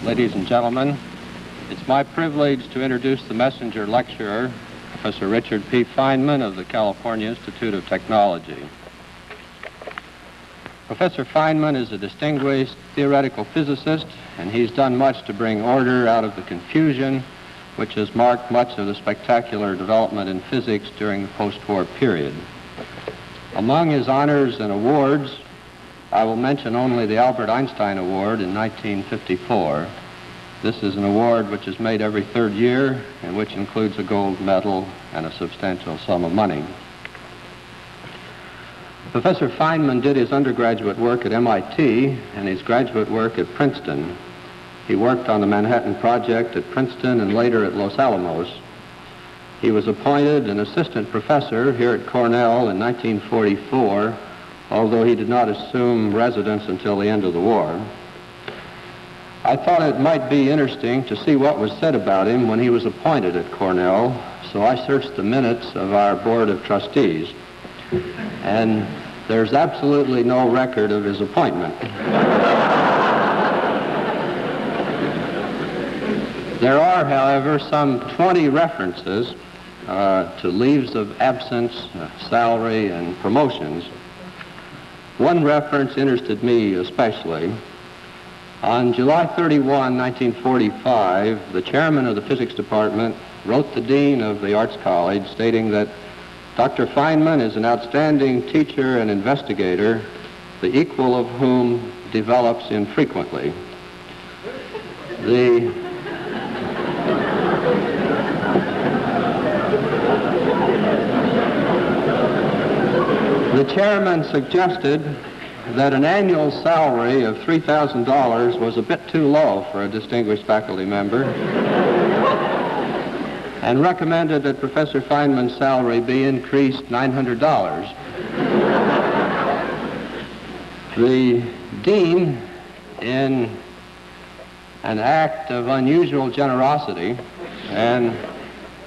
Ladies and gentlemen, it's my privilege to introduce the messenger lecturer, Professor Richard P. Feynman of the California Institute of Technology. Professor Feynman is a distinguished theoretical physicist, and he's done much to bring order out of the confusion which has marked much of the spectacular development in physics during the post-war period. Among his honors and awards, I will mention only the Albert Einstein Award in 1954. This is an award which is made every third year and which includes a gold medal and a substantial sum of money. Professor Feynman did his undergraduate work at MIT and his graduate work at Princeton. He worked on the Manhattan Project at Princeton and later at Los Alamos. He was appointed an assistant professor here at Cornell in 1944, although he did not assume residence until the end of the war. I thought it might be interesting to see what was said about him when he was appointed at Cornell, so I searched the minutes of our Board of Trustees, and there's absolutely no record of his appointment. There are, however, some 20 references to leaves of absence, salary, and promotions. One reference interested me especially. On July 31, 1945, the chairman of the physics department wrote the dean of the Arts College stating that Dr. Feynman is an outstanding teacher and investigator, the equal of whom develops infrequently. The chairman suggested that an annual salary of $3,000 was a bit too low for a distinguished faculty member and recommended that Professor Feynman's salary be increased $900. The dean, in an act of unusual generosity and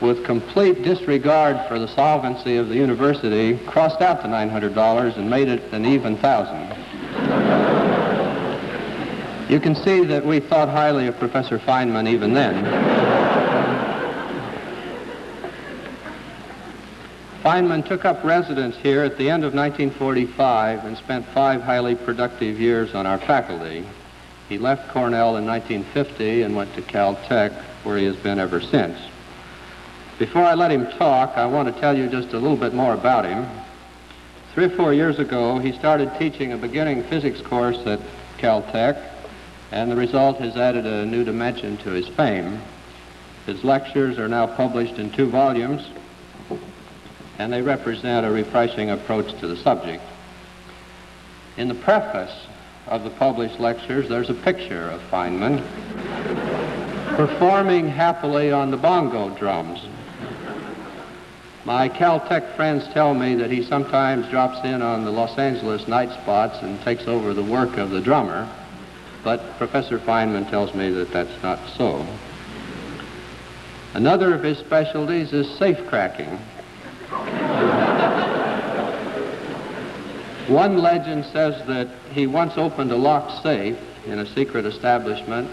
with complete disregard for the solvency of the university, crossed out the $900 and made it an even $1,000. You can see that we thought highly of Professor Feynman even then. Feynman took up residence here at the end of 1945 and spent 5 highly productive years on our faculty. He left Cornell in 1950 and went to Caltech, where he has been ever since. Before I let him talk, I want to tell you just a little bit more about him. 3 or 4 years ago, he started teaching a beginning physics course at Caltech, and the result has added a new dimension to his fame. His lectures are now published in 2 volumes, and they represent a refreshing approach to the subject. In the preface of the published lectures, there's a picture of Feynman performing happily on the bongo drums. My Caltech friends tell me that he sometimes drops in on the Los Angeles night spots and takes over the work of the drummer, but Professor Feynman tells me that that's not so. Another of his specialties is safe cracking. One legend says that he once opened a locked safe in a secret establishment,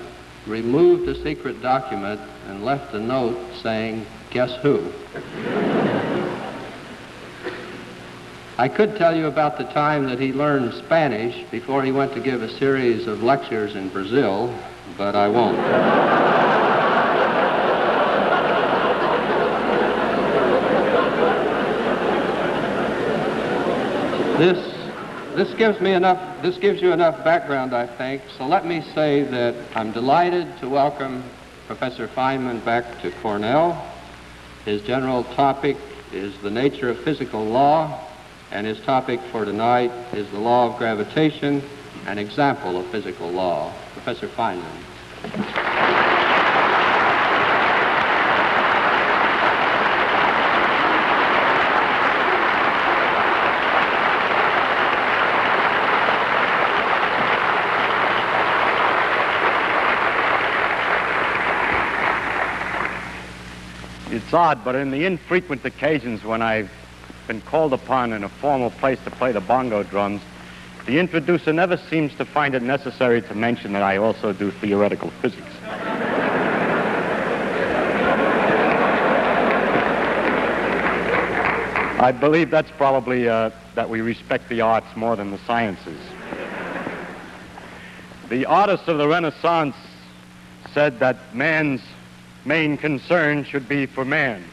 removed a secret document, and left a note saying, "Guess who?" I could tell you about the time that he learned Spanish before he went to give a series of lectures in Brazil, but I won't. This gives you enough background, I think, so let me say that I'm delighted to welcome Professor Feynman back to Cornell. His general topic is the nature of physical law, and his topic for tonight is the law of gravitation, an example of physical law. Professor Feynman. It's odd, but in the infrequent occasions when I've been called upon in a formal place to play the bongo drums, the introducer never seems to find it necessary to mention that I also do theoretical physics. I believe that's probably that we respect the arts more than the sciences. The artists of the Renaissance said that man's main concern should be for man.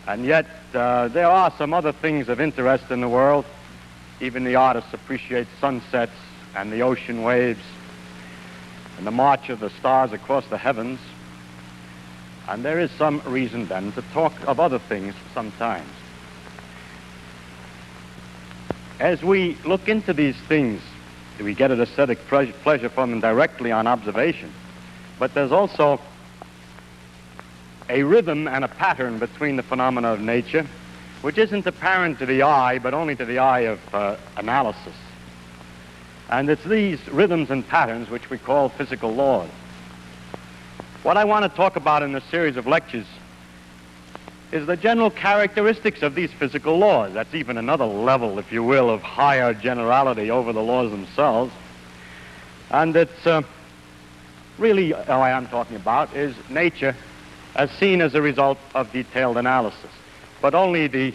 And yet, there are some other things of interest in the world. Even the artists appreciate sunsets and the ocean waves and the march of the stars across the heavens. And there is some reason then to talk of other things sometimes. As we look into these things, we get an aesthetic pleasure from them directly on observation. But there's also a rhythm and a pattern between the phenomena of nature, which isn't apparent to the eye, but only to the eye of analysis. And it's these rhythms and patterns which we call physical laws. What I want to talk about in this series of lectures is the general characteristics of these physical laws. That's even another level, if you will, of higher generality over the laws themselves. And it's really what I'm talking about is nature as seen as a result of detailed analysis. But only the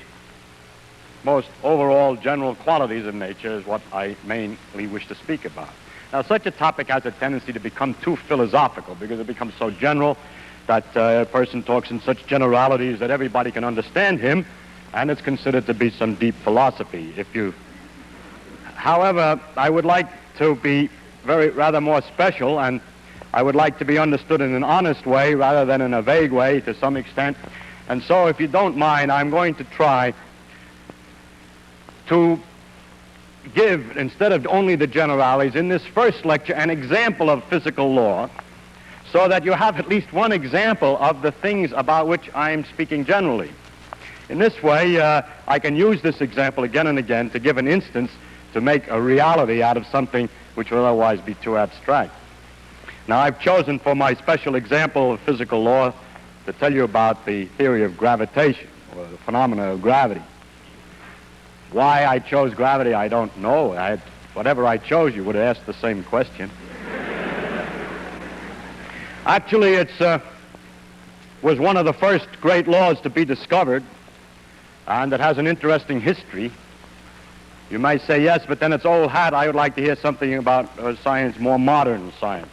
most overall general qualities of nature is what I mainly wish to speak about. Now, such a topic has a tendency to become too philosophical because it becomes so general that a person talks in such generalities that everybody can understand him, and it's considered to be some deep philosophy. However, I would like to be rather more special, and I would like to be understood in an honest way rather than in a vague way to some extent. And so, if you don't mind, I'm going to try to give, instead of only the generalities, in this first lecture, an example of physical law, so that you have at least one example of the things about which I am speaking generally. In this way, I can use this example again and again to give an instance to make a reality out of something which would otherwise be too abstract. Now, I've chosen for my special example of physical law to tell you about the theory of gravitation, or the phenomena of gravity. Why I chose gravity, I don't know. Whatever I chose, you would have asked the same question. Actually, it was one of the first great laws to be discovered, and it has an interesting history. You may say, yes, but then it's old hat. I would like to hear something about science, more modern science.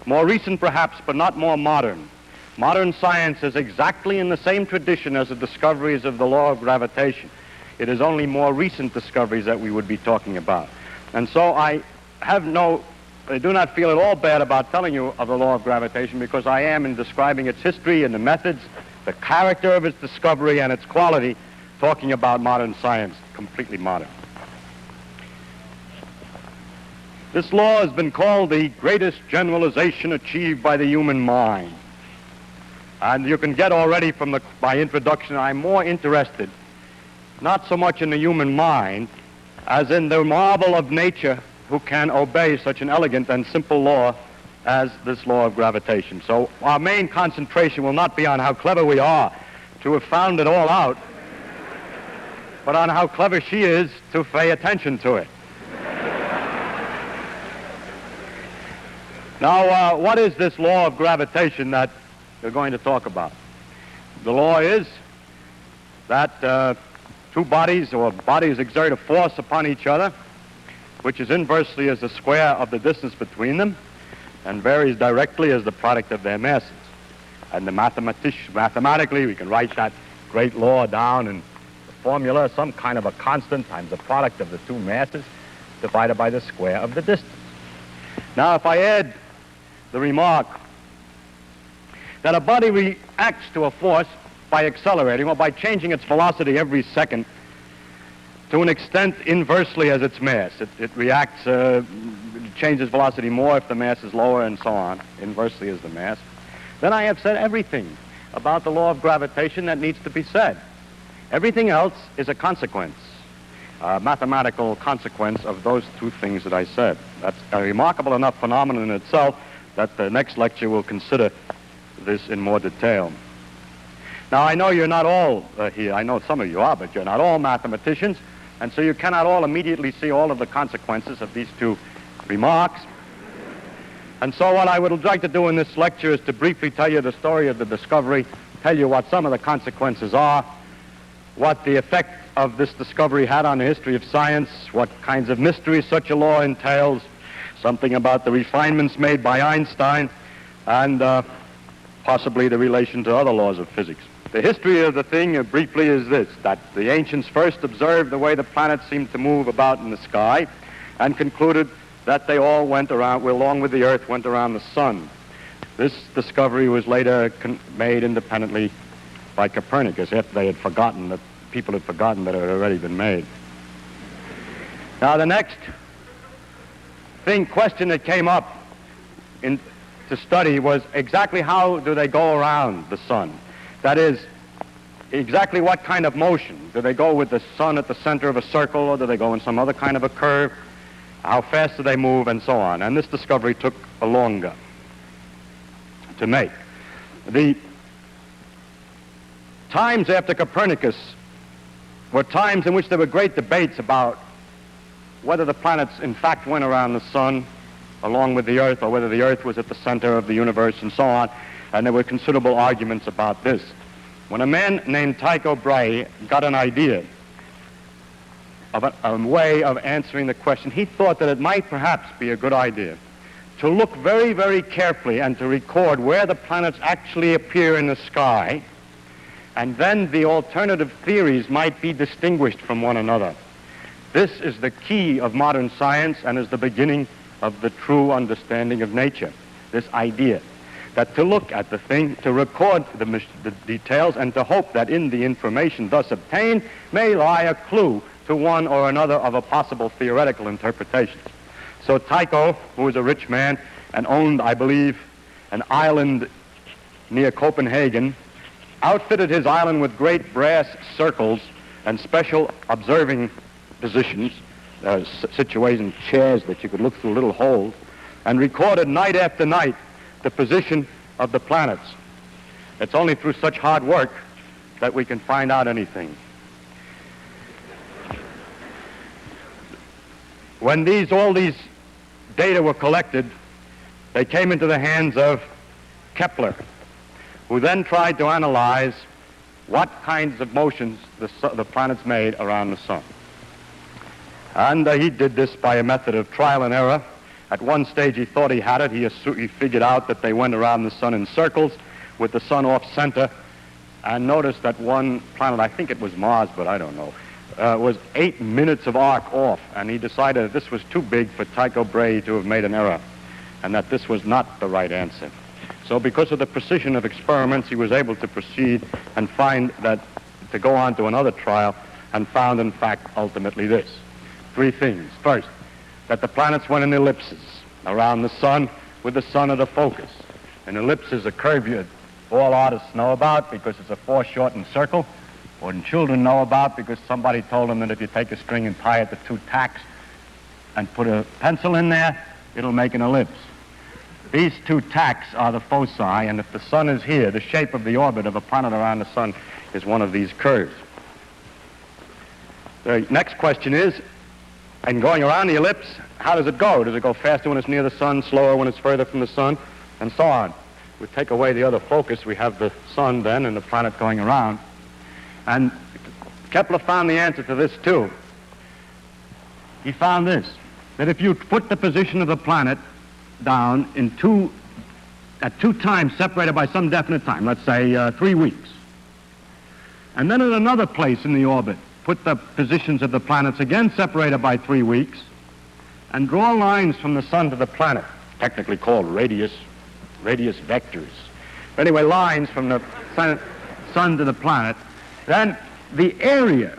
More recent, perhaps, but not more modern. Modern science is exactly in the same tradition as the discoveries of the law of gravitation. It is only more recent discoveries that we would be talking about. And so I do not feel at all bad about telling you of the law of gravitation, because I am, in describing its history and the methods, the character of its discovery and its quality, talking about modern science, completely modern. This law has been called the greatest generalization achieved by the human mind. And you can get already from my introduction, I'm more interested not so much in the human mind as in the marvel of nature who can obey such an elegant and simple law as this law of gravitation. So our main concentration will not be on how clever we are to have found it all out, but on how clever she is to pay attention to it. Now, what is this law of gravitation that we're going to talk about? The law is that two bodies exert a force upon each other, which is inversely as the square of the distance between them, and varies directly as the product of their masses. And mathematically, we can write that great law down in the formula, some kind of a constant times the product of the two masses divided by the square of the distance. Now, if I add the remark that a body reacts to a force by accelerating, or by changing its velocity every second, to an extent inversely as its mass. It reacts, changes velocity more if the mass is lower, and so on, inversely as the mass. Then I have said everything about the law of gravitation that needs to be said. Everything else is a consequence, a mathematical consequence of those two things that I said. That's a remarkable enough phenomenon in itself that the next lecture will consider this in more detail. Now, I know you're not all here. I know some of you are, but you're not all mathematicians. And so you cannot all immediately see all of the consequences of these two remarks. And so what I would like to do in this lecture is to briefly tell you the story of the discovery, tell you what some of the consequences are, what the effect of this discovery had on the history of science, what kinds of mysteries such a law entails, something about the refinements made by Einstein, and possibly the relation to other laws of physics. The history of the thing, briefly, is this, that the ancients first observed the way the planets seemed to move about in the sky and concluded that they all went around, along with the Earth, went around the sun. This discovery was later made independently by Copernicus after they had forgotten that people had forgotten that it had already been made. Now, the next question that came up to study was exactly how do they go around the sun? That is, exactly what kind of motion? Do they go with the sun at the center of a circle, or do they go in some other kind of a curve? How fast do they move, and so on? And this discovery took longer to make. The times after Copernicus were times in which there were great debates about whether the planets in fact went around the sun along with the Earth, or whether the Earth was at the center of the universe, and so on. And there were considerable arguments about this. When a man named Tycho Brahe got an idea of a way of answering the question, he thought that it might perhaps be a good idea to look very, very carefully and to record where the planets actually appear in the sky, and then the alternative theories might be distinguished from one another. This is the key of modern science and is the beginning of the true understanding of nature, this idea that to look at the thing, to record the details, and to hope that in the information thus obtained may lie a clue to one or another of a possible theoretical interpretation. So Tycho, who was a rich man and owned, I believe, an island near Copenhagen, outfitted his island with great brass circles and special observing positions, situation chairs that you could look through little holes, and recorded night after night the position of the planets. It's only through such hard work that we can find out anything. When all these data were collected, they came into the hands of Kepler, who then tried to analyze what kinds of motions the planets made around the sun. And he did this by a method of trial and error. At one stage he thought he had it. He figured out that they went around the sun in circles with the sun off center, and noticed that one planet, I think it was Mars, but I don't know, was 8 minutes of arc off, and he decided that this was too big for Tycho Brahe to have made an error, and that this was not the right answer. So because of the precision of experiments, he was able to proceed and to go on to another trial, and found, in fact, ultimately this. 3 things. First, that the planets went in ellipses around the sun with the sun at a focus. An ellipse is a curve all artists know about because it's a foreshortened circle, or children know about because somebody told them that if you take a string and tie it to 2 tacks and put a pencil in there, it'll make an ellipse. These 2 tacks are the foci, and if the sun is here, the shape of the orbit of a planet around the sun is one of these curves. The next question is, and going around the ellipse, how does it go? Does it go faster when it's near the sun, slower when it's further from the sun, and so on? We take away the other focus, we have the sun then and the planet going around. And Kepler found the answer to this too. He found this, that if you put the position of the planet down at 2 times separated by some definite time, let's say 3 weeks, and then at another place in the orbit, put the positions of the planets again separated by 3 weeks, and draw lines from the sun to the planet, technically called radius vectors. But anyway, lines from the sun to the planet, then the area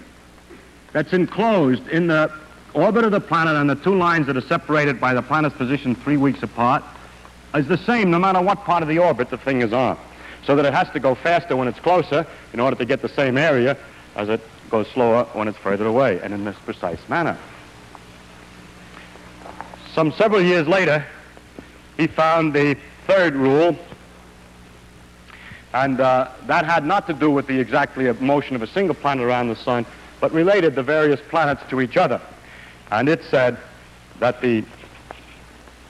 that's enclosed in the orbit of the planet and the 2 lines that are separated by the planet's position 3 weeks apart is the same no matter what part of the orbit the thing is on. So that it has to go faster when it's closer in order to get the same area as it goes slower when it's further away, and in this precise manner. Some several years later, he found the 3rd rule, and that had not to do with the exactly motion of a single planet around the sun, but related the various planets to each other. And it said that the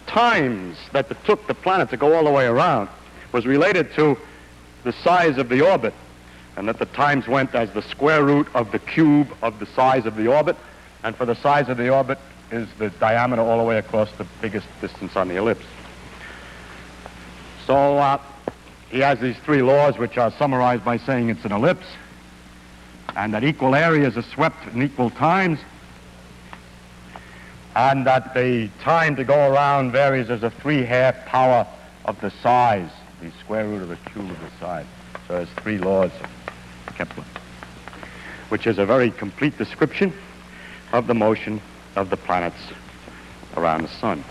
times that it took the planet to go all the way around was related to the size of the orbit, and that the times went as the square root of the cube of the size of the orbit, and for the size of the orbit is the diameter all the way across the biggest distance on the ellipse. So he has these three laws, which are summarized by saying it's an ellipse, and that equal areas are swept in equal times, and that the time to go around varies as a 3/2 power of the size, the square root of the cube of the size. So there's three laws of Kepler, which is a very complete description of the motion of the planets around the sun.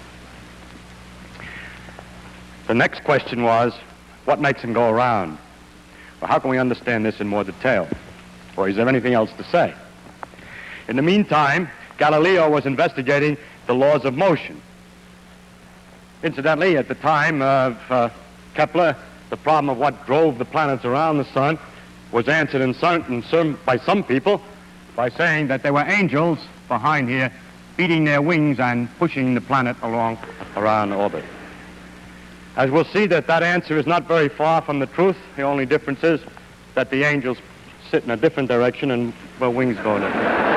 The next question was, what makes them go around? Well, how can we understand this in more detail? Or is there anything else to say? In the meantime, Galileo was investigating the laws of motion. Incidentally, at the time of Kepler, the problem of what drove the planets around the sun was answered by some people by saying that there were angels behind here beating their wings and pushing the planet along around orbit. As we'll see, that answer is not very far from the truth. The only difference is that the angels sit in a different direction and the wings go in a different direction.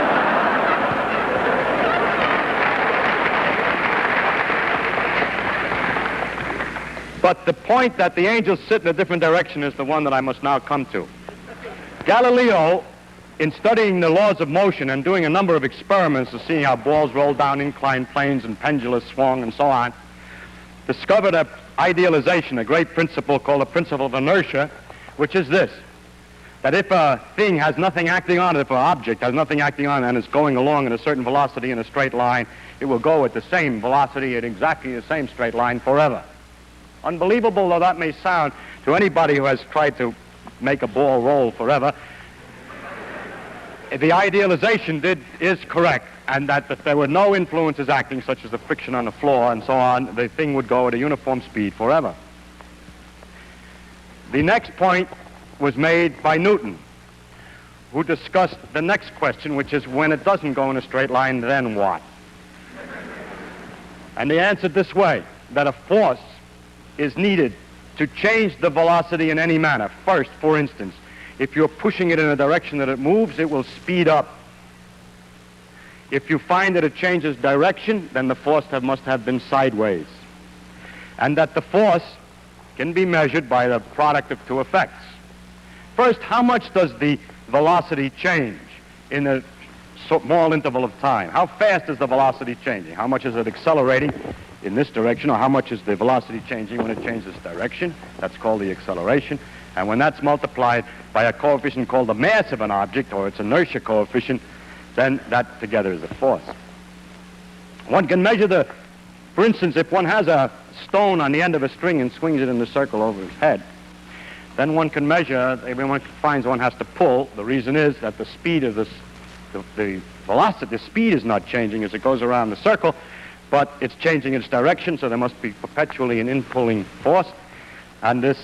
But the point that the angels sit in a different direction is the one that I must now come to. Galileo, in studying the laws of motion and doing a number of experiments to see how balls roll down inclined planes and pendulums swung and so on, discovered an idealization, a great principle called the principle of inertia, which is this: that if a thing has nothing acting on it, if an object has nothing acting on it and is going along at a certain velocity in a straight line, it will go at the same velocity at exactly the same straight line forever. Unbelievable though that may sound to anybody who has tried to make a ball roll forever, the idealization is correct, and that if there were no influences acting, such as the friction on the floor and so on, the thing would go at a uniform speed forever. The next point was made by Newton, who discussed the next question, which is, when it doesn't go in a straight line, then what? And he answered this way, that a force is needed to change the velocity in any manner. First, for instance, if you're pushing it in a direction that it moves, it will speed up. If you find that it changes direction, then the force must have been sideways. And that the force can be measured by the product of two effects. First, how much does the velocity change in a small interval of time? How fast is the velocity changing? How much is it accelerating in this direction, or how much is the velocity changing when it changes direction? That's called the acceleration. And when that's multiplied by a coefficient called the mass of an object, or its inertia coefficient, then that together is a force. One can measure for instance, if one has a stone on the end of a string and swings it in a circle over his head, then one can measure, when one finds one has to pull, the reason is that the speed of the velocity, the speed is not changing as it goes around the circle, but it's changing its direction, so there must be perpetually an in-pulling force, and this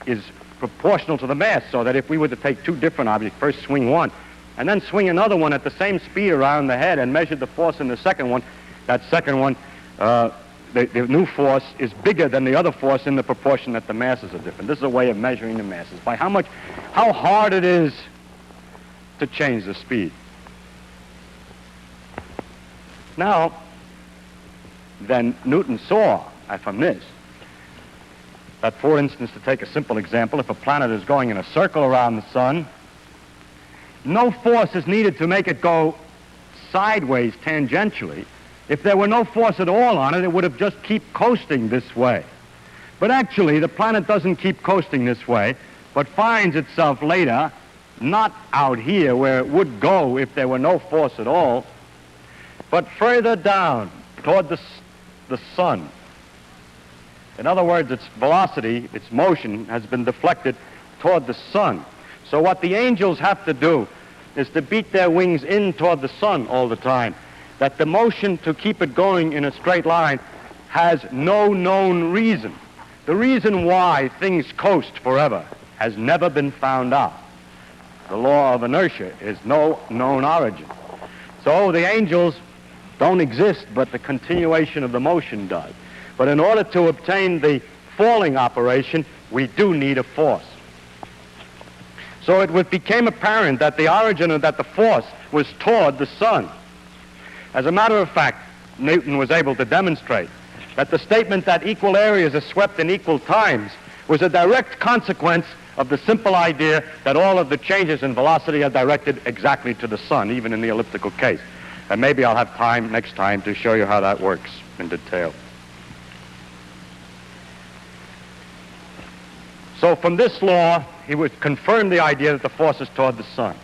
is proportional to the mass, so that if we were to take two different objects, first swing one, and then swing another one at the same speed around the head and measure the force in the second one, that second one, the new force is bigger than the other force in the proportion that the masses are different. This is a way of measuring the masses, by how hard it is to change the speed. Now, then Newton saw from this that, for instance, to take a simple example, if a planet is going in a circle around the sun, no force is needed to make it go sideways tangentially. If there were no force at all on it, it would have just keep coasting this way. But actually, the planet doesn't keep coasting this way, but finds itself later not out here where it would go if there were no force at all, but further down toward the sun. In other words, its velocity, its motion, has been deflected toward the sun. So what the angels have to do is to beat their wings in toward the sun all the time, that the motion to keep it going in a straight line has no known reason. The reason why things coast forever has never been found out. the law of inertia, is no known origin. So the angels don't exist, but the continuation of the motion does. But in order to obtain the falling operation, we do need a force. So it became apparent that the origin of that the force was toward the sun. As a matter of fact, Newton was able to demonstrate that the statement that equal areas are swept in equal times was a direct consequence of the simple idea that all of the changes in velocity are directed exactly to the sun, even in the elliptical case. And maybe I'll have time next time to show you how that works in detail. So from this law, he would confirm the idea that the force is toward the sun.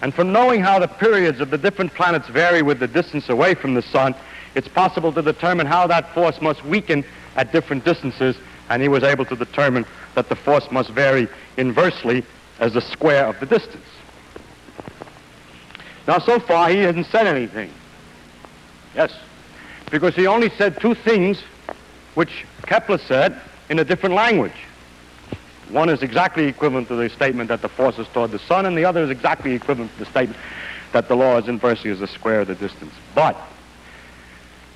And from knowing how the periods of the different planets vary with the distance away from the sun, it's possible to determine how that force must weaken at different distances, and he was able to determine that the force must vary inversely as the square of the distance. Now, so far, he hasn't said anything. Yes, because he only said two things which Kepler said in a different language. One is exactly equivalent to the statement that the force is toward the sun, and the other is exactly equivalent to the statement that the law is inversely as the square of the distance. But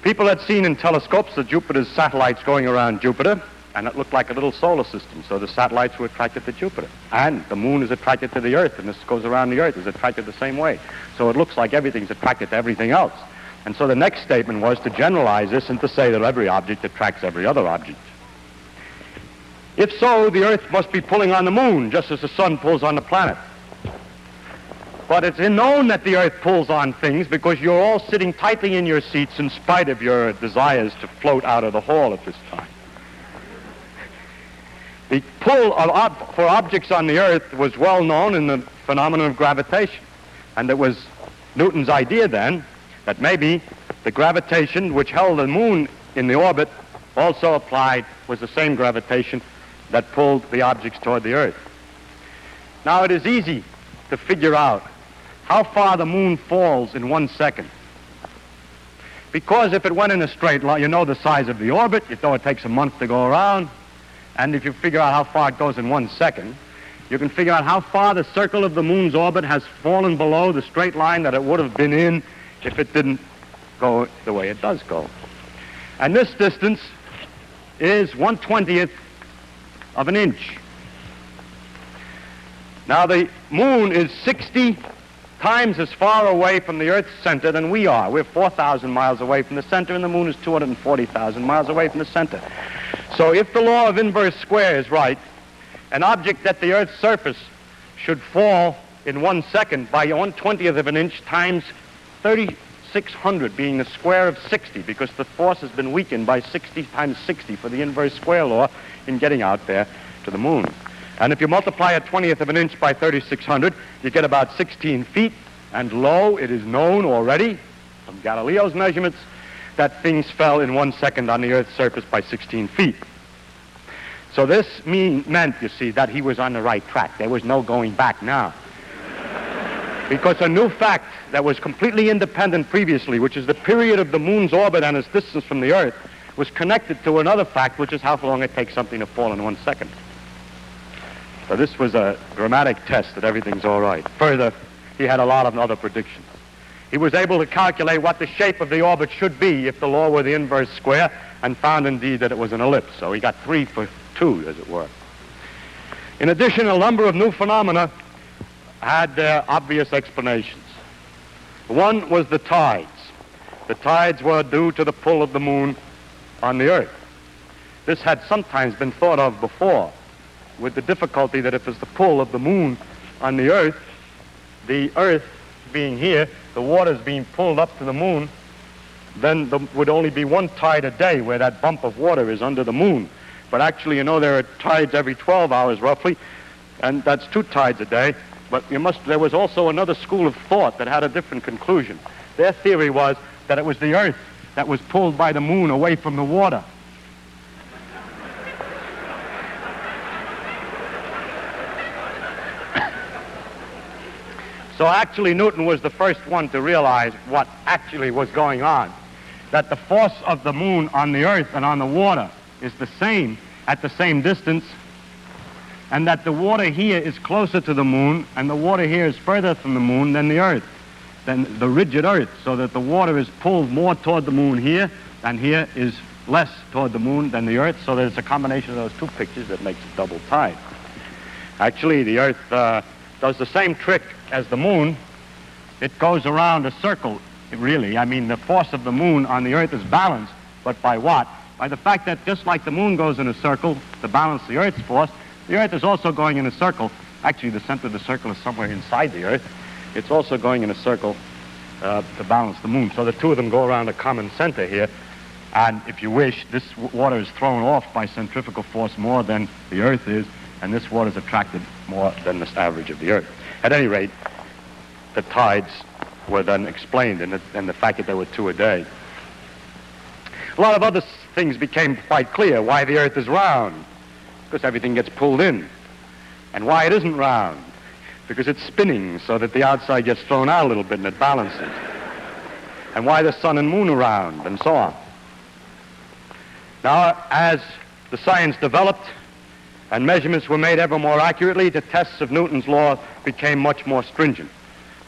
people had seen in telescopes the Jupiter's satellites going around Jupiter, and it looked like a little solar system, so the satellites were attracted to Jupiter. And the moon is attracted to the Earth, and this goes around the Earth, is attracted the same way. So it looks like everything's attracted to everything else. And so the next statement was to generalize this and to say that every object attracts every other object. If so, the Earth must be pulling on the moon, just as the sun pulls on the planet. But it's known that the Earth pulls on things because you're all sitting tightly in your seats in spite of your desires to float out of the hall at this time. The pull for objects on the Earth was well known in the phenomenon of gravitation. And it was Newton's idea then that maybe the gravitation which held the moon in the orbit also applied was the same gravitation that pulled the objects toward the Earth. Now, it is easy to figure out how far the moon falls in 1 second. Because if it went in a straight line, you know the size of the orbit, you know it takes a month to go around, and if you figure out how far it goes in 1 second, you can figure out how far the circle of the moon's orbit has fallen below the straight line that it would have been in if it didn't go the way it does go. And this distance is 1/20th of an inch. Now, the moon is 60 times as far away from the Earth's center than we are. We're 4,000 miles away from the center, and the moon is 240,000 miles away from the center. So if the law of inverse square is right, an object at the Earth's surface should fall in 1 second by 1/20th of an inch times 3,600, being the square of 60, because the force has been weakened by 60 times 60 for the inverse square law in getting out there to the moon. And if you multiply a 20th of an inch by 3,600, you get about 16 feet. And lo, it is known already from Galileo's measurements that things fell in 1 second on the Earth's surface by 16 feet. So this meant, you see, that he was on the right track. There was no going back now. Because a new fact that was completely independent previously, which is the period of the moon's orbit and its distance from the Earth, was connected to another fact, which is how long it takes something to fall in 1 second. So this was a dramatic test that everything's all right. Further, he had a lot of other predictions. He was able to calculate what the shape of the orbit should be if the law were the inverse square, and found indeed that it was an ellipse. So he got 3 for 2, as it were. In addition, a number of new phenomena had their obvious explanations. One was the tides. The tides were due to the pull of the moon on the Earth. This had sometimes been thought of before, with the difficulty that if it's the pull of the moon on the Earth being here, the water's being pulled up to the moon, then there would only be one tide a day where that bump of water is under the moon. But actually, you know, there are tides every 12 hours roughly, and that's 2 tides a day. But there was also another school of thought that had a different conclusion. Their theory was that it was the Earth that was pulled by the moon away from the water. So actually, Newton was the first one to realize what actually was going on, that the force of the moon on the Earth and on the water is the same at the same distance and that the water here is closer to the moon, and the water here is further from the moon than the Earth, than the rigid Earth, so that the water is pulled more toward the moon here, and here is less toward the moon than the Earth, so that it's a combination of those two pictures that makes a double tide. Actually, the Earth does the same trick as the moon. It goes around a circle, really. I mean, the force of the moon on the Earth is balanced, but by what? By the fact that just like the moon goes in a circle to balance the Earth's force, the Earth is also going in a circle. Actually, the center of the circle is somewhere inside the Earth. It's also going in a circle to balance the moon. So the two of them go around a common center here. And if you wish, this water is thrown off by centrifugal force more than the Earth is, and this water is attracted more than the average of the Earth. At any rate, the tides were then explained, and the fact that there were 2 a day. A lot of other things became quite clear. Why the Earth is round, because everything gets pulled in. And why it isn't round, because it's spinning so that the outside gets thrown out a little bit and it balances. And why the sun and moon are round, and so on. Now, as the science developed and measurements were made ever more accurately, the tests of Newton's law became much more stringent.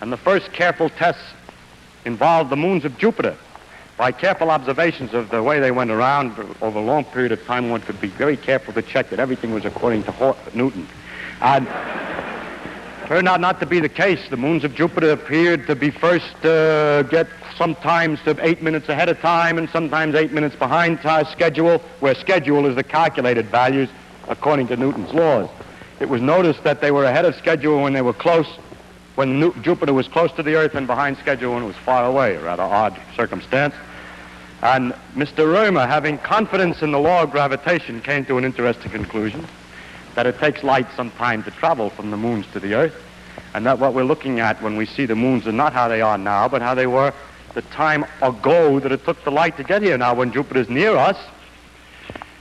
And the first careful tests involved the moons of Jupiter. By careful observations of the way they went around over a long period of time, one could be very careful to check that everything was according to Newton. And turned out not to be the case. The moons of Jupiter appeared to be first get sometimes to 8 minutes ahead of time and sometimes 8 minutes behind schedule, where schedule is the calculated values according to Newton's laws. It was noticed that they were ahead of schedule when they were close, when Jupiter was close to the Earth, and behind schedule when it was far away, a rather odd circumstance. And Mr. Römer, having confidence in the law of gravitation, came to an interesting conclusion, that it takes light some time to travel from the moons to the Earth, and that what we're looking at when we see the moons are not how they are now, but how they were the time ago that it took the light to get here. Now, when Jupiter's near us,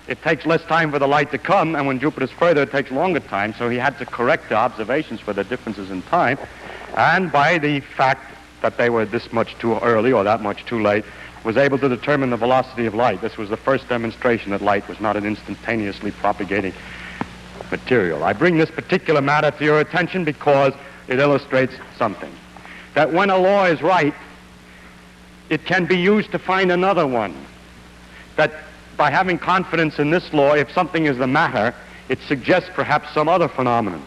it takes less time for the light to come, and when Jupiter's further, it takes longer time, so he had to correct the observations for the differences in time, and by the fact that they were this much too early or that much too late, was able to determine the velocity of light. This was the first demonstration that light was not an instantaneously propagating material. I bring this particular matter to your attention because it illustrates something. That when a law is right, it can be used to find another one. That by having confidence in this law, if something is the matter, it suggests perhaps some other phenomenon.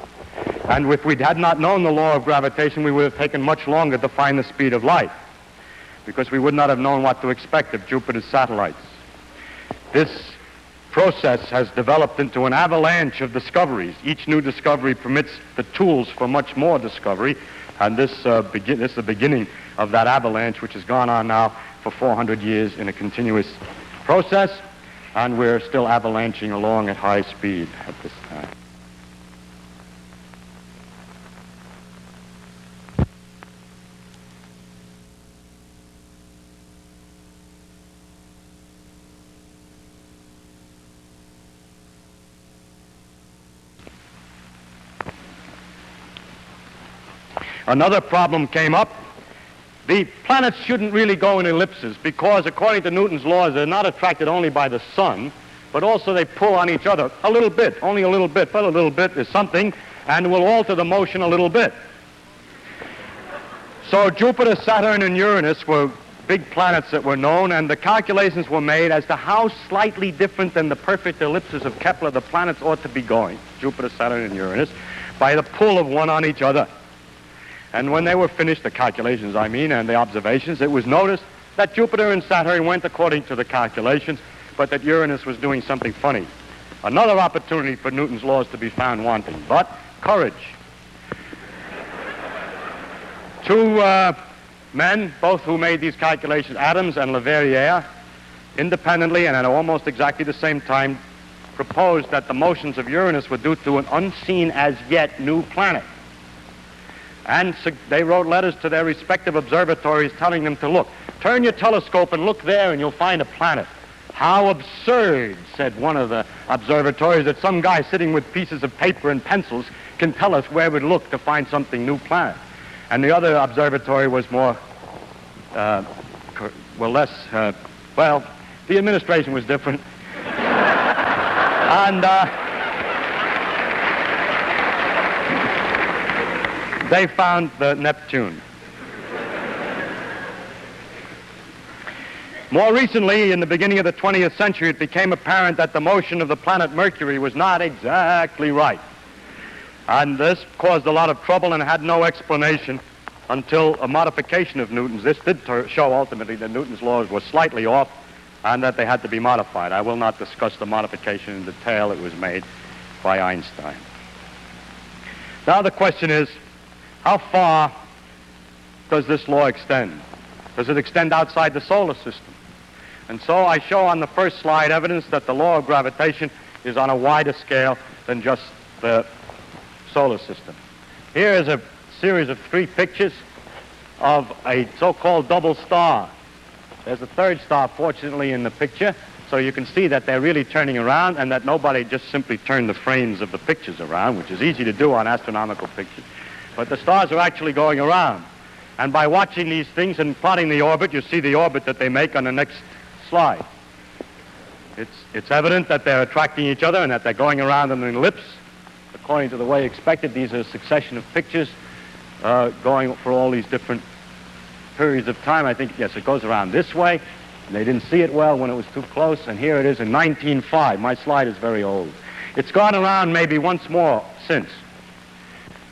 And if we had not known the law of gravitation, we would have taken much longer to find the speed of light, because we would not have known what to expect of Jupiter's satellites. This process has developed into an avalanche of discoveries. Each new discovery permits the tools for much more discovery, and this is the beginning of that avalanche, which has gone on now for 400 years in a continuous process, and we're still avalanching along at high speed at this time. Another problem came up. The planets shouldn't really go in ellipses because, according to Newton's laws, they're not attracted only by the sun, but also they pull on each other a little bit, only a little bit, but a little bit is something, and will alter the motion a little bit. So Jupiter, Saturn, and Uranus were big planets that were known, and the calculations were made as to how slightly different than the perfect ellipses of Kepler the planets ought to be going, Jupiter, Saturn, and Uranus, by the pull of one on each other. And when they were finished, the calculations, and the observations, it was noticed that Jupiter and Saturn went according to the calculations, but that Uranus was doing something funny. Another opportunity for Newton's laws to be found wanting, but courage. Two men, both who made these calculations, Adams and Leverrier, independently and at almost exactly the same time, proposed that the motions of Uranus were due to an unseen as yet new planet. And they wrote letters to their respective observatories telling them to look. Turn your telescope and look there and you'll find a planet. How absurd, said one of the observatories, that some guy sitting with pieces of paper and pencils can tell us where we'd look to find something new planet. And the other observatory was more, the administration was different. And they found the Neptune. More recently, in the beginning of the 20th century, it became apparent that the motion of the planet Mercury was not exactly right. And this caused a lot of trouble and had no explanation until a modification of Newton's. This did show ultimately that Newton's laws were slightly off and that they had to be modified. I will not discuss the modification in detail. It was made by Einstein. Now the question is, how far does this law extend? Does it extend outside the solar system? And so I show on the first slide evidence that the law of gravitation is on a wider scale than just the solar system. Here is a series of 3 pictures of a so-called double star. There's a third star, fortunately, in the picture, so you can see that they're really turning around and that nobody just simply turned the frames of the pictures around, which is easy to do on astronomical pictures. But the stars are actually going around. And by watching these things and plotting the orbit, you see the orbit that they make on the next slide. It's evident that they're attracting each other and that they're going around in an ellipse. According to the way expected, these are a succession of pictures going for all these different periods of time. I think, yes, it goes around this way. And they didn't see it well when it was too close, and here it is in 1905. My slide is very old. It's gone around maybe once more since.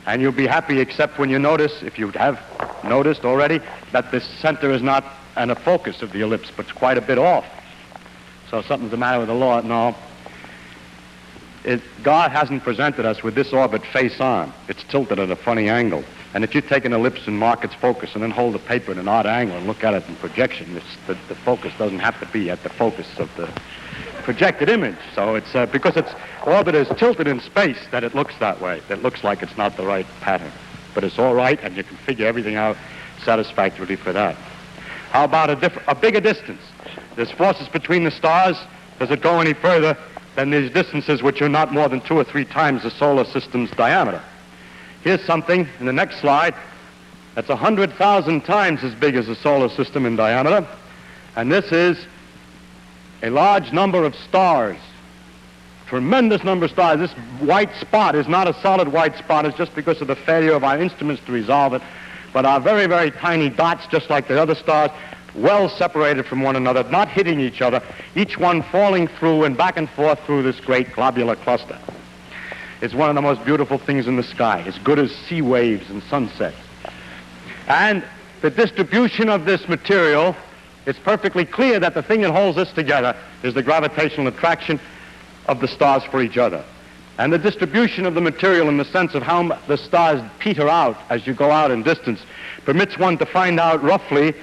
And you'll be happy except when you notice, if you have noticed already, that this center is not a focus of the ellipse, but it's quite a bit off. So something's the matter with the law. No. God hasn't presented us with this orbit face on. It's tilted at a funny angle. And if you take an ellipse and mark its focus and then hold the paper at an odd angle and look at it in projection, the focus doesn't have to be at the focus of the projected image. So it's because its orbit is tilted in space that it looks that way. It looks like it's not the right pattern. But it's all right, and you can figure everything out satisfactorily for that. How about a bigger distance? There's forces between the stars. Does it go any further than these distances which are not more than 2 or 3 times the solar system's diameter? Here's something in the next slide that's 100,000 times as big as the solar system in diameter. And this is a large number of stars, tremendous number of stars. This white spot is not a solid white spot. It's just because of the failure of our instruments to resolve it. But are very, very tiny dots, just like the other stars, well separated from one another, not hitting each other, each one falling through and back and forth through this great globular cluster. It's one of the most beautiful things in the sky, as good as sea waves and sunsets. And the distribution of this material, it's perfectly clear that the thing that holds this together is the gravitational attraction of the stars for each other. And the distribution of the material in the sense of how the stars peter out as you go out in distance permits one to find out roughly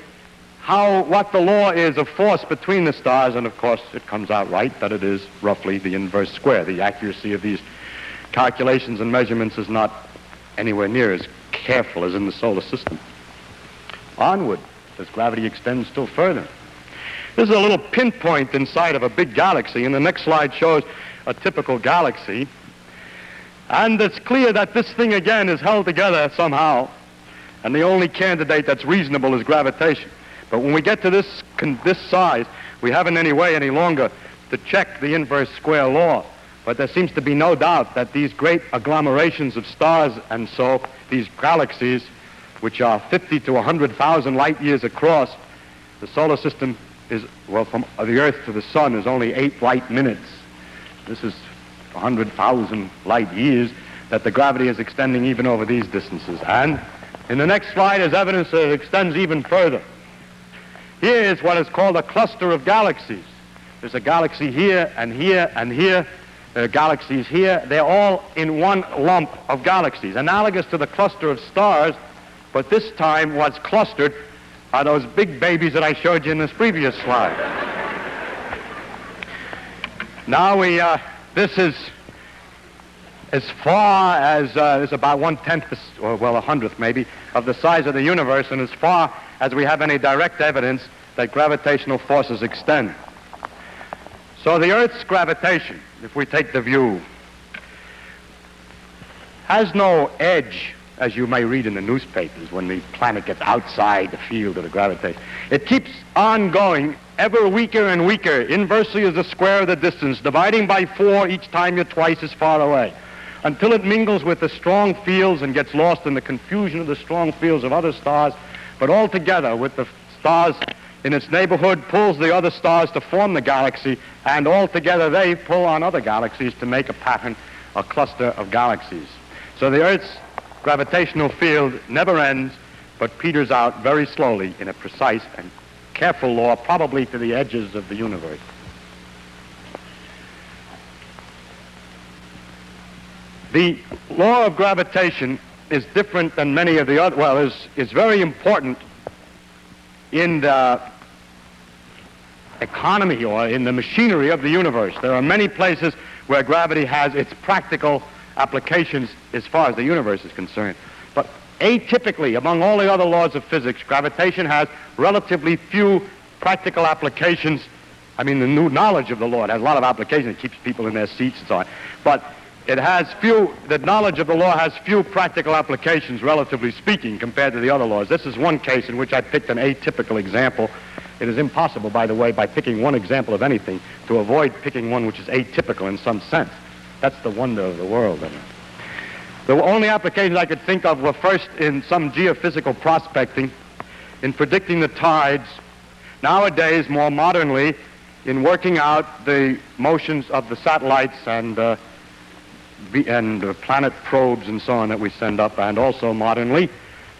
what the law is of force between the stars, and of course it comes out right that it is roughly the inverse square. The accuracy of these calculations and measurements is not anywhere near as careful as in the solar system. Onward, as gravity extends still further. This is a little pinpoint inside of a big galaxy, and the next slide shows a typical galaxy. And it's clear that this thing again is held together somehow, and the only candidate that's reasonable is gravitation. But when we get to this size, we haven't any way any longer to check the inverse square law. But there seems to be no doubt that these great agglomerations of stars and so these galaxies, which are 50 to 100,000 light years across, the solar system is, well, from the Earth to the Sun is only 8 light minutes. This is 100,000 light years that the gravity is extending even over these distances. And in the next slide is evidence that it extends even further. Here is what is called a cluster of galaxies. There's a galaxy here and here and here. There are galaxies here. They're all in one lump of galaxies, analogous to the cluster of stars, but this time what's clustered are those big babies that I showed you in this previous slide. Now this is as far as, it's about 1/10, or well, 100th maybe, of the size of the universe, and as far as we have any direct evidence that gravitational forces extend. So the Earth's gravitation, if we take the view, has no edge, as you may read in the newspapers, when the planet gets outside the field of the gravitation. It keeps on going, ever weaker and weaker, inversely as the square of the distance, dividing by 4 each time you're twice as far away. until it mingles with the strong fields and gets lost in the confusion of the strong fields of other stars, but altogether with the stars in its neighborhood pulls the other stars to form the galaxy, and altogether they pull on other galaxies to make a pattern, a cluster of galaxies. So the Earth's gravitational field never ends, but peters out very slowly in a precise and careful law, probably to the edges of the universe. The law of gravitation is different than many of the other, well, is very important in the economy or in the machinery of the universe. There are many places where gravity has its practical applications as far as the universe is concerned. But atypically, among all the other laws of physics, gravitation has relatively few practical applications. I mean, the new knowledge of the law, it has a lot of applications. It keeps people in their seats and so on. But it has few, the knowledge of the law has few practical applications, relatively speaking, compared to the other laws. This is one case in which I picked an atypical example. It is impossible, by the way, by picking one example of anything, to avoid picking one which is atypical in some sense. That's the wonder of the world. The only applications I could think of were first in some geophysical prospecting, in predicting the tides, nowadays, more modernly, in working out the motions of the satellites and planet probes and so on that we send up, and also modernly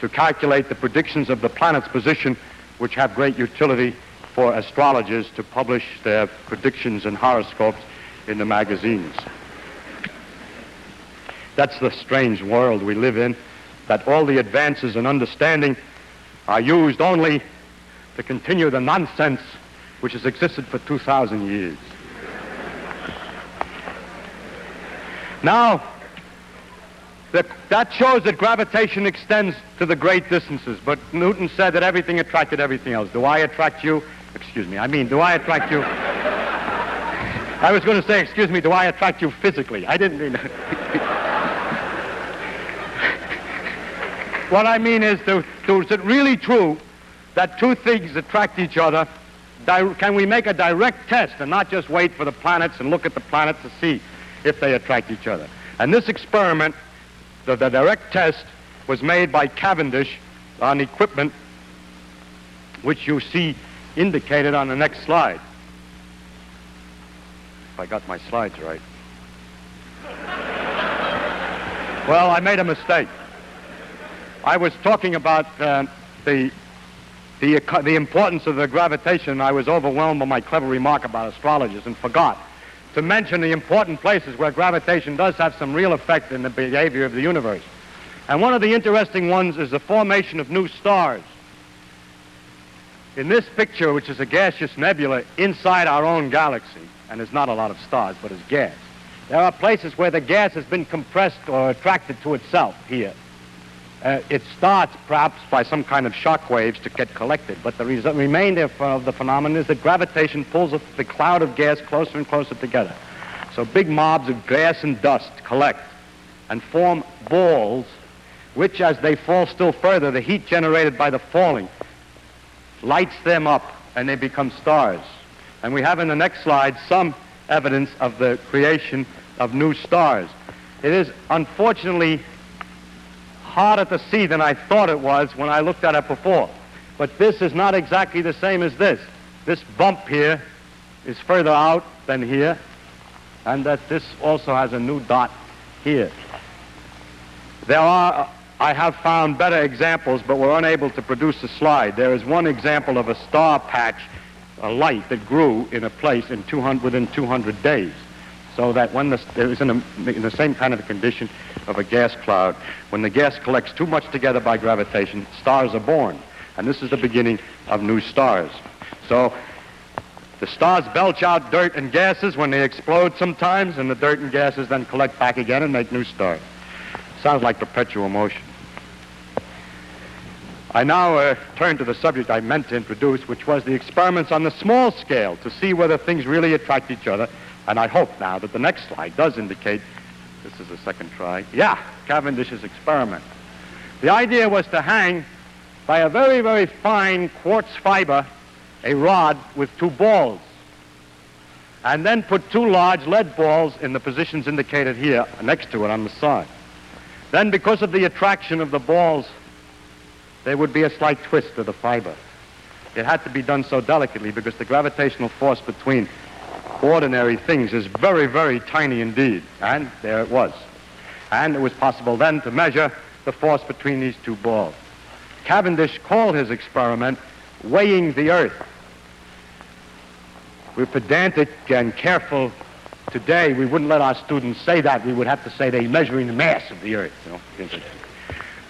to calculate the predictions of the planet's position, which have great utility for astrologers to publish their predictions and horoscopes in the magazines. That's the strange world we live in, that all the advances in understanding are used only to continue the nonsense which has existed for 2,000 years. Now, that shows that gravitation extends to the great distances, but Newton said that everything attracted everything else. Do I attract you? Do I attract you? I was going to say, do I attract you physically? I didn't mean that. What I mean is, is it really true that two things attract each other? Can we make a direct test and not just wait for the planets and look at the planets to see if they attract each other? And this experiment, the direct test, was made by Cavendish on equipment which you see indicated on the next slide. If I got my slides right. Well, I made a mistake. I was talking about the importance of the gravitation. I was overwhelmed by my clever remark about astrologers and forgot to mention the important places where gravitation does have some real effect in the behavior of the universe. And one of the interesting ones is the formation of new stars. In this picture, which is a gaseous nebula inside our own galaxy, and there's not a lot of stars, but it's gas, there are places where the gas has been compressed or attracted to itself here. It starts perhaps by some kind of shock waves to get collected, but the remainder of the phenomenon is that gravitation pulls the cloud of gas closer and closer together. So big mobs of gas and dust collect and form balls, which as they fall still further, the heat generated by the falling lights them up and they become stars. And we have in the next slide some evidence of the creation of new stars. It is unfortunately harder to see than I thought it was when I looked at it before. But this is not exactly the same as this. This bump here is further out than here, and that this also has a new dot here. I have found better examples, but we're unable to produce a slide. There is one example of a star patch, a light that grew in a place within 200 days. So that when it was in the same kind of a condition of a gas cloud, when the gas collects too much together by gravitation, stars are born. And this is the beginning of new stars. So the stars belch out dirt and gases when they explode sometimes, and the dirt and gases then collect back again and make new stars. Sounds like perpetual motion. I now turn to the subject I meant to introduce, which was the experiments on the small scale to see whether things really attract each other. And I hope now that the next slide does indicate, this is the second try, Cavendish's experiment. The idea was to hang by a very, very fine quartz fiber a rod with two balls. and then put two large lead balls in the positions indicated here next to it on the side. Then, because of the attraction of the balls, there would be a slight twist of the fiber. It had to be done so delicately because the gravitational force between ordinary things is very, very tiny indeed. And there it was. And it was possible then to measure the force between these two balls. Cavendish called his experiment weighing the Earth. We're pedantic and careful today. We wouldn't let our students say that. We would have to say they're measuring the mass of the Earth. You know?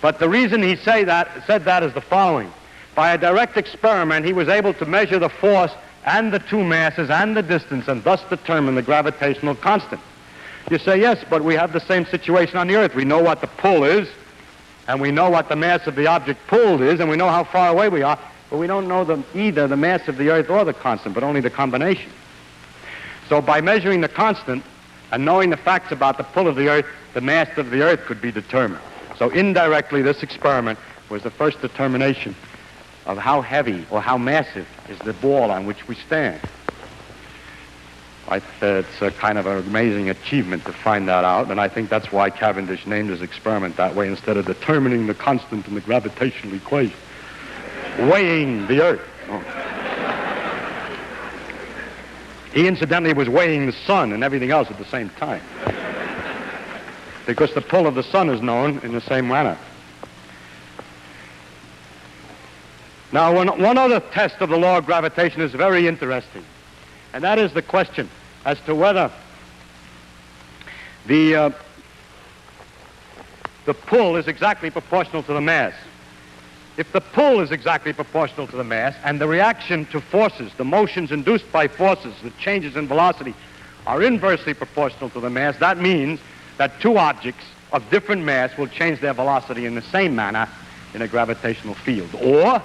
But the reason he said that is the following. By a direct experiment, he was able to measure the force and the two masses and the distance and thus determine the gravitational constant. You say, yes, but we have the same situation on the Earth. We know what the pull is, and we know what the mass of the object pulled is, and we know how far away we are, but we don't know either the mass of the Earth or the constant, but only the combination. So by measuring the constant and knowing the facts about the pull of the Earth, the mass of the Earth could be determined. So indirectly, this experiment was the first determination of how heavy or how massive is the ball on which we stand. It's a kind of an amazing achievement to find that out, and I think that's why Cavendish named his experiment that way instead of determining the constant in the gravitational equation. Weighing the Earth. Oh. He incidentally was weighing the sun and everything else at the same time, because the pull of the sun is known in the same manner. Now, one other test of the law of gravitation is very interesting, and that is the question as to whether the pull is exactly proportional to the mass. If the pull is exactly proportional to the mass and the reaction to forces, the motions induced by forces, the changes in velocity, are inversely proportional to the mass, that means that two objects of different mass will change their velocity in the same manner in a gravitational field. Or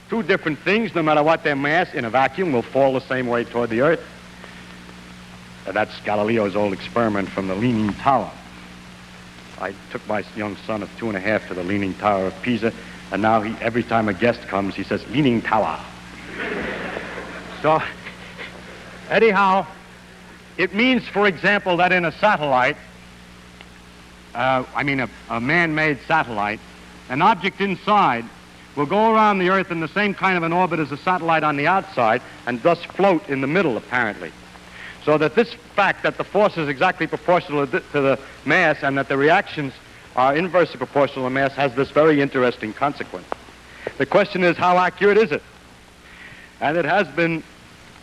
two different things, no matter what their mass, in a vacuum, will fall the same way toward the Earth. And that's Galileo's old experiment from the Leaning Tower. I took my young son of 2.5 to the Leaning Tower of Pisa, and now every time a guest comes, he says, Leaning Tower. So, anyhow, it means, for example, that in a satellite, a man-made satellite, an object inside will go around the Earth in the same kind of an orbit as a satellite on the outside and thus float in the middle, apparently. So that this fact that the force is exactly proportional to the mass and that the reactions are inversely proportional to the mass has this very interesting consequence. The question is, how accurate is it? And it has been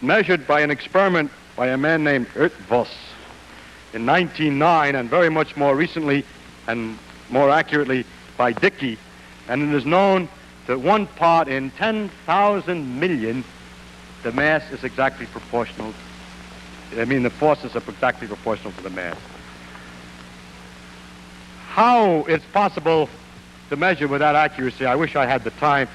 measured by an experiment by a man named Ertvoss in 1909, and very much more recently and more accurately by Dickey, and it is known that 1 part in 10,000 million, the mass is exactly proportional. The forces are exactly proportional to the mass. How it's possible to measure with that accuracy, I wish I had the time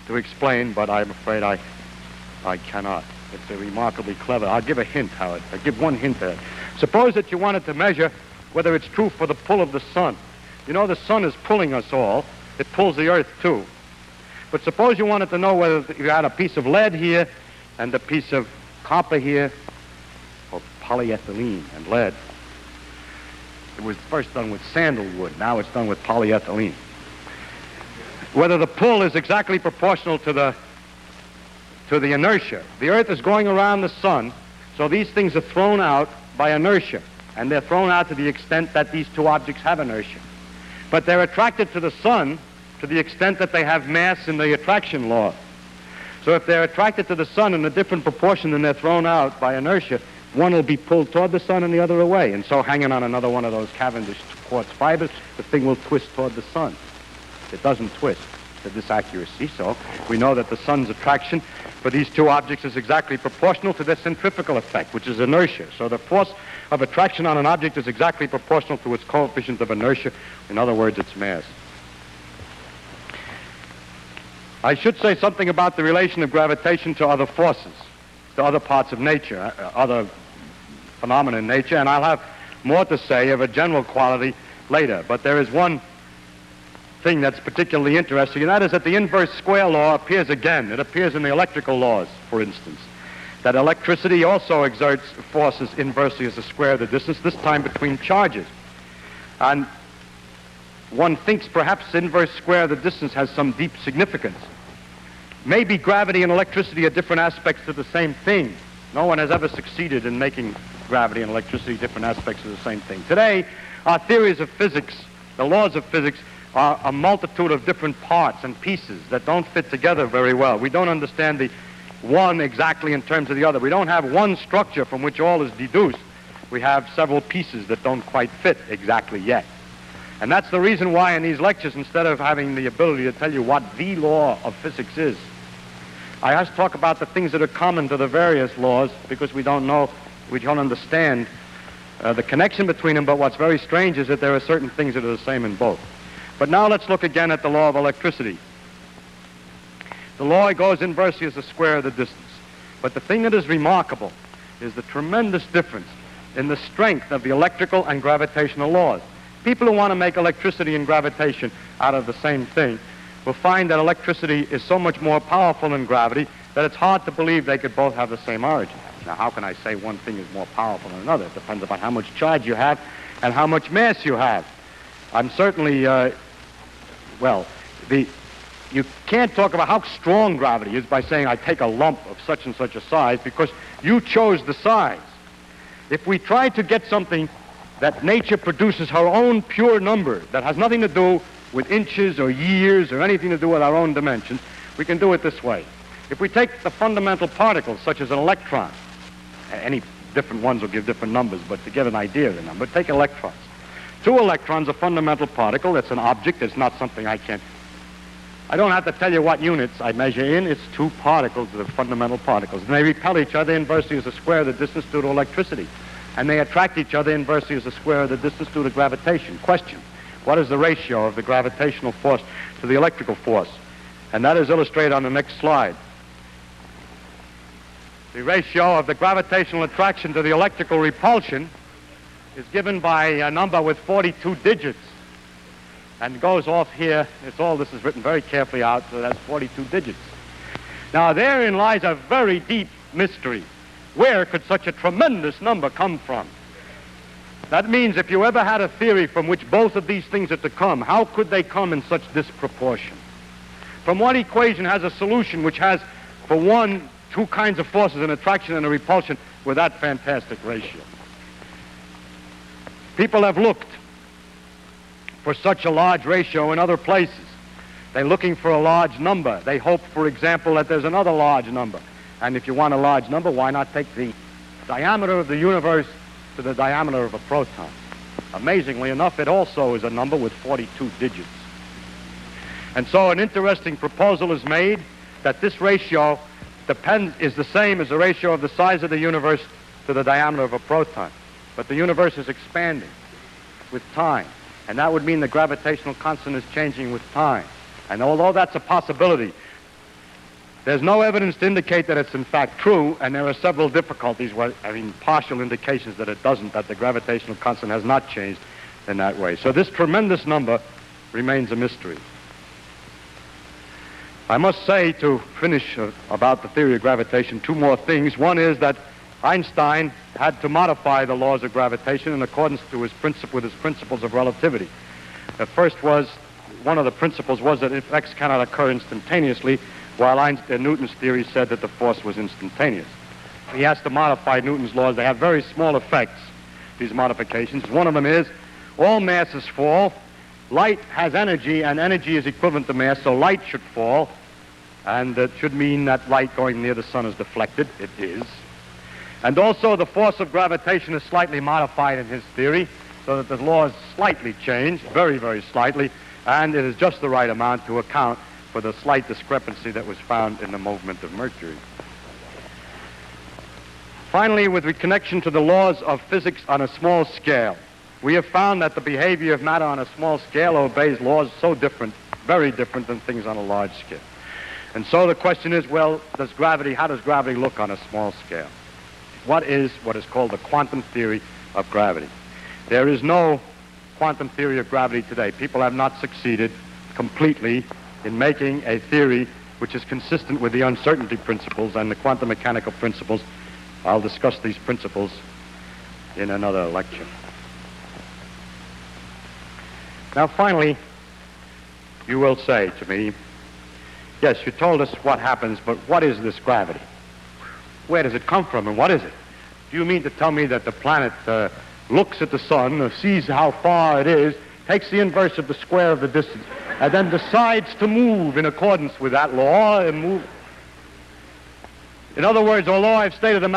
to explain, but I'm afraid I cannot. It's a remarkably clever. I'll give a hint, Howard. I'll give one hint there. Suppose that you wanted to measure whether it's true for the pull of the sun. You know the sun is pulling us all. It pulls the Earth too. But suppose you wanted to know whether you had a piece of lead here and a piece of copper here, or polyethylene and lead. It was first done with sandalwood. Now it's done with polyethylene. Whether the pull is exactly proportional to the inertia. The Earth is going around the sun, so these things are thrown out by inertia, and they're thrown out to the extent that these two objects have inertia. But they're attracted to the sun to the extent that they have mass in the attraction law. So if they're attracted to the sun in a different proportion than they're thrown out by inertia, one will be pulled toward the sun and the other away. And so hanging on another one of those Cavendish quartz fibers, the thing will twist toward the sun. It doesn't twist to this accuracy, so we know that the sun's attraction for these two objects is exactly proportional to their centrifugal effect, which is inertia. So the force of attraction on an object is exactly proportional to its coefficient of inertia. In other words, its mass. I should say something about the relation of gravitation to other forces, to other parts of nature, other phenomena in nature, and I'll have more to say of a general quality later. But there is one thing that's particularly interesting, and that is that the inverse square law appears again. It appears in the electrical laws, for instance. that electricity also exerts forces inversely as the square of the distance, this time between charges. And one thinks perhaps inverse square of the distance has some deep significance. Maybe gravity and electricity are different aspects of the same thing. No one has ever succeeded in making gravity and electricity different aspects of the same thing. Today, our theories of physics, the laws of physics, are a multitude of different parts and pieces that don't fit together very well. We don't understand the one exactly in terms of the other. We don't have one structure from which all is deduced. We have several pieces that don't quite fit exactly yet. And that's the reason why in these lectures, instead of having the ability to tell you what the law of physics is, I have to talk about the things that are common to the various laws, because we don't know, we don't understand the connection between them. But what's very strange is that there are certain things that are the same in both. But now let's look again at the law of electricity. The law goes inversely as the square of the distance. But the thing that is remarkable is the tremendous difference in the strength of the electrical and gravitational laws. People who want to make electricity and gravitation out of the same thing will find that electricity is so much more powerful than gravity that it's hard to believe they could both have the same origin. Now, how can I say one thing is more powerful than another? It depends upon how much charge you have and how much mass you have. I'm certainly, you can't talk about how strong gravity is by saying I take a lump of such and such a size, because you chose the size. If we try to get something that nature produces her own pure number that has nothing to do with inches or years or anything to do with our own dimensions, we can do it this way. If we take the fundamental particles, such as an electron, any different ones will give different numbers, but to get an idea of the number, take electrons. 2 electrons, a fundamental particle. It's an object. It's not something I don't have to tell you what units I measure in. It's 2 particles that are fundamental particles. And they repel each other inversely as the square of the distance due to electricity. And they attract each other inversely as the square of the distance due to gravitation. Question: what is the ratio of the gravitational force to the electrical force? And that is illustrated on the next slide. The ratio of the gravitational attraction to the electrical repulsion is given by a number with 42 digits. And goes off here. This is written very carefully out, so that's 42 digits. Now, therein lies a very deep mystery. Where could such a tremendous number come from? That means if you ever had a theory from which both of these things are to come, how could they come in such disproportion? From what equation has a solution which has, for one, 2 kinds of forces, an attraction and a repulsion, with that fantastic ratio? People have looked for such a large ratio in other places. They're looking for a large number. They hope, for example, that there's another large number. And if you want a large number, why not take the diameter of the universe to the diameter of a proton? Amazingly enough, it also is a number with 42 digits. And so an interesting proposal is made that this ratio is the same as the ratio of the size of the universe to the diameter of a proton. But the universe is expanding with time. And that would mean the gravitational constant is changing with time. And although that's a possibility, there's no evidence to indicate that it's in fact true, and there are several difficulties, partial indications that it doesn't, that the gravitational constant has not changed in that way. So this tremendous number remains a mystery. I must say, to finish about the theory of gravitation, 2 more things. One is that Einstein had to modify the laws of gravitation in accordance to his principles of relativity. The first was, one of the principles was that effects cannot occur instantaneously, while Newton's theory said that the force was instantaneous. He has to modify Newton's laws. They have very small effects, these modifications. One of them is all masses fall. Light has energy, and energy is equivalent to mass, so light should fall. And it should mean that light going near the sun is deflected. It is. And also the force of gravitation is slightly modified in his theory, so that the laws slightly change, very, very slightly, and it is just the right amount to account for the slight discrepancy that was found in the movement of Mercury. Finally, with the connection to the laws of physics on a small scale, we have found that the behavior of matter on a small scale obeys laws so different, very different than things on a large scale. And so the question is, well, how does gravity look on a small scale? What is called the quantum theory of gravity? There is no quantum theory of gravity today. People have not succeeded completely in making a theory which is consistent with the uncertainty principles and the quantum mechanical principles. I'll discuss these principles in another lecture. Now, finally, you will say to me, yes, you told us what happens, but what is this gravity? Where does it come from, and what is it? Do you mean to tell me that the planet looks at the sun, sees how far it is, takes the inverse of the square of the distance, and then decides to move in accordance with that law and move? In other words, although I've stated a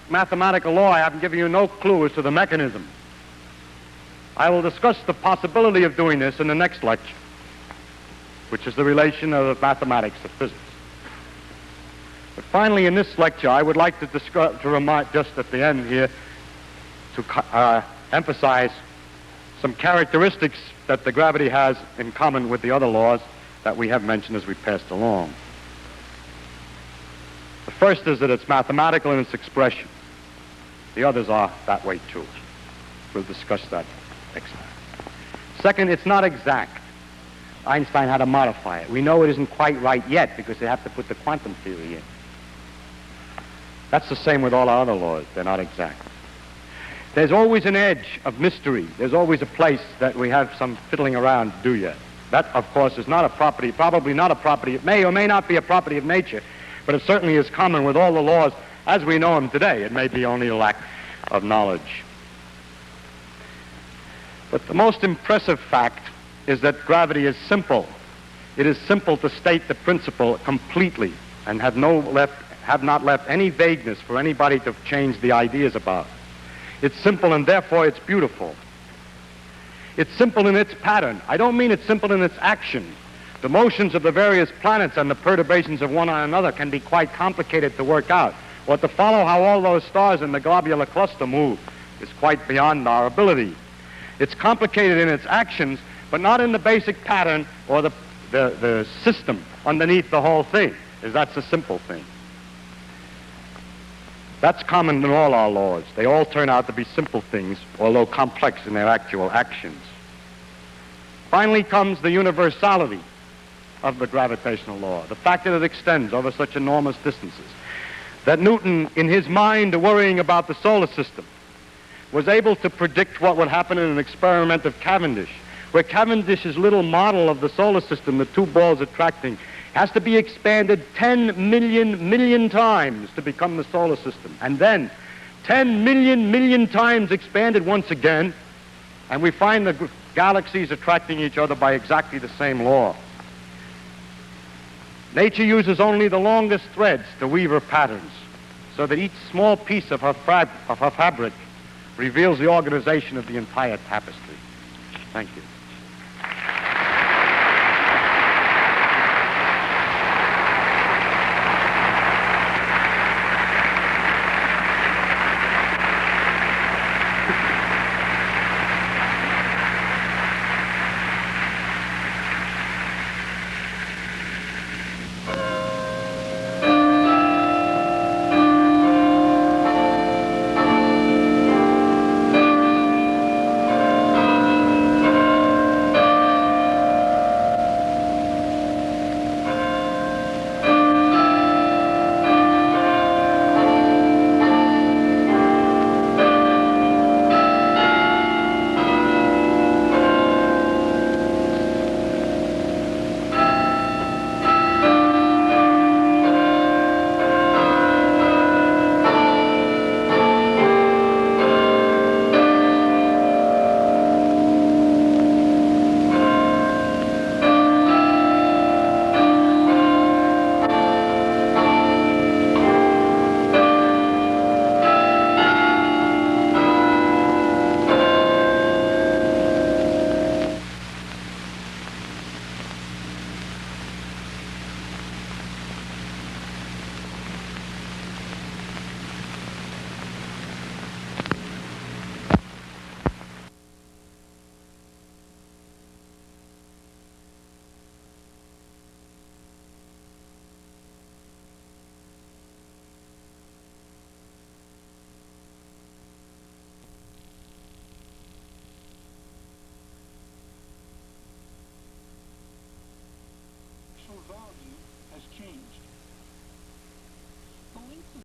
mathematical law, I haven't given you no clue as to the mechanism. I will discuss the possibility of doing this in the next lecture, which is the relation of mathematics to physics. But finally, in this lecture, I would like to remind, just at the end here, to emphasize some characteristics that the gravity has in common with the other laws that we have mentioned as we passed along. The first is that it's mathematical in its expression. The others are that way too. We'll discuss that next time. Second, it's not exact. Einstein had to modify it. We know it isn't quite right yet because they have to put the quantum theory in. That's the same with all our other laws. They're not exact. There's always an edge of mystery. There's always a place that we have some fiddling around to do yet. That, of course, is not a property, probably not a property. It may or may not be a property of nature, but it certainly is common with all the laws as we know them today. It may be only a lack of knowledge. But the most impressive fact is that gravity is simple. It is simple to state the principle completely and have not left any vagueness for anybody to change the ideas about. It's simple and therefore it's beautiful. It's simple in its pattern. I don't mean it's simple in its action. The motions of the various planets and the perturbations of one on another can be quite complicated to work out. Or to follow how all those stars in the globular cluster move is quite beyond our ability. It's complicated in its actions, but not in the basic pattern or the system underneath the whole thing, as that's a simple thing. That's common in all our laws. They all turn out to be simple things, although complex in their actual actions. Finally comes the universality of the gravitational law, the fact that it extends over such enormous distances. That Newton, in his mind worrying about the solar system, was able to predict what would happen in an experiment of Cavendish, where Cavendish's little model of the solar system, the two balls attracting, has to be expanded 10 million times to become the solar system. And then 10 million times expanded once again, and we find the galaxies attracting each other by exactly the same law. Nature uses only the longest threads to weave her patterns, so that each small piece of her fabric reveals the organization of the entire tapestry. Thank you.